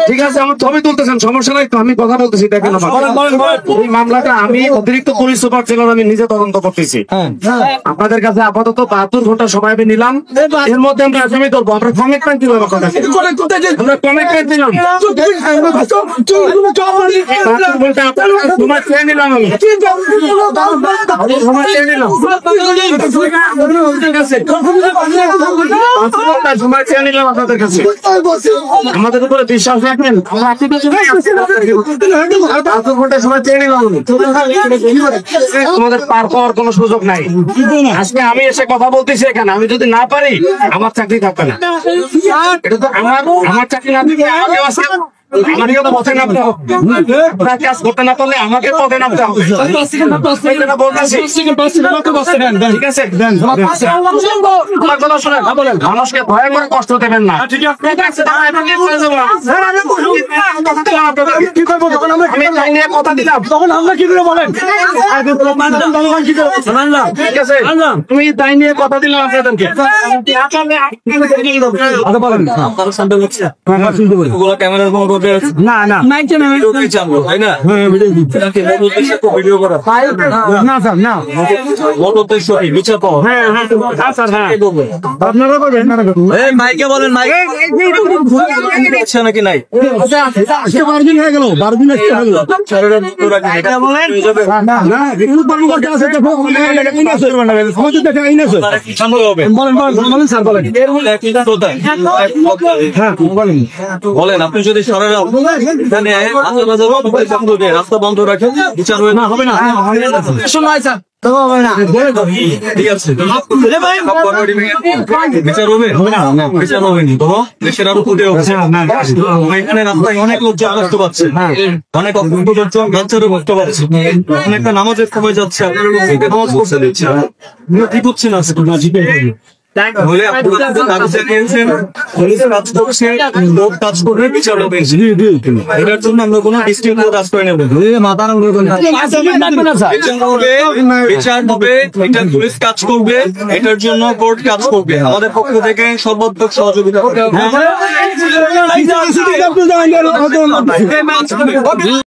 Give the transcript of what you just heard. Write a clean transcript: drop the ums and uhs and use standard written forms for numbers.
ঠিক আছে, আমার ছবি তুলতেছেন, সমস্যা নাই তো, আমি কথা বলতেছি। দেখেন এই মামলাটা আমি অতিরিক্ত পুলিশ সুপার জেলার আমি নিজে তদন্ত করতেছি। আপনাদের কাছে আপাতত 72 ঘন্টা সময় নিলাম, এর মধ্যে আমরা আসামি ধরবো। আমরা কমিটমেন্ট দিলাম, আমরা কমিটমেন্ট দিলাম, সময় চেয়ে নিলাম, আমি সময় চেয়ে নিলাম, ঠিক আছে, সময় চেয়ে নিলাম আপনাদের কাছে। আমাদের উপরে বিশ্বাস রাখবেন, তোমাদের পার পাওয়ার কোন সুযোগ নাই। আজকে আমি এসে কথা বলতেছি এখানে, আমি যদি না পারি আমার চাকরি থাকবে না। এটা তো আমার চাকরি না থাকলে আমাকে তো পথে নামতে হবে, কাজ করতে না পারলে আমাকে পথে নামতে হবে। ঠিক আছে, মানুষকে ভয় করে কষ্ট দেবেন না। আমি কথা দিলাম, তখন আমরা কি করে বলেন, ঠিক আছে, তুমি তাই নিয়ে কথা দিলাম আপনাদেরকে। ক্যামেরার না না তাই না, ভিডিও করা না স্যার, না বিচার পাওয়া। হ্যাঁ হ্যাঁ স্যার, হ্যাঁ আপনারা করবেন, মাইকে বলেন, মাইকে নাকি নাই, 12 দিন হয়ে গেল, 12 দিন হয়ে গেল, বলেন বলেন আপনি যদি রাস্তা বন্ধ রাখেন বিচার হবে না, হবে না, ঠিক আছে, বিচার হবে, বিচার হবে নি তো দেশের আরো ফুটে উঠছে। এখানে রাস্তায় অনেক লোক কষ্ট পাচ্ছে, অনেক বাচ্চারও কষ্ট পাচ্ছে, অনেকটা নামাজের সময় যাচ্ছে, আপনার নামাজ পড়তে দিচ্ছে, ঠিক হচ্ছে না। এটার জন্য আমরা কোনো ডিস্ট্রিক্ট কাজ করে নেব, বিচার হবে, এটা পুলিশ কাজ করবে, এটার জন্য কোর্ট কাজ করবে, আমাদের পক্ষ থেকে সর্বাত্মক সহযোগিতা করবে।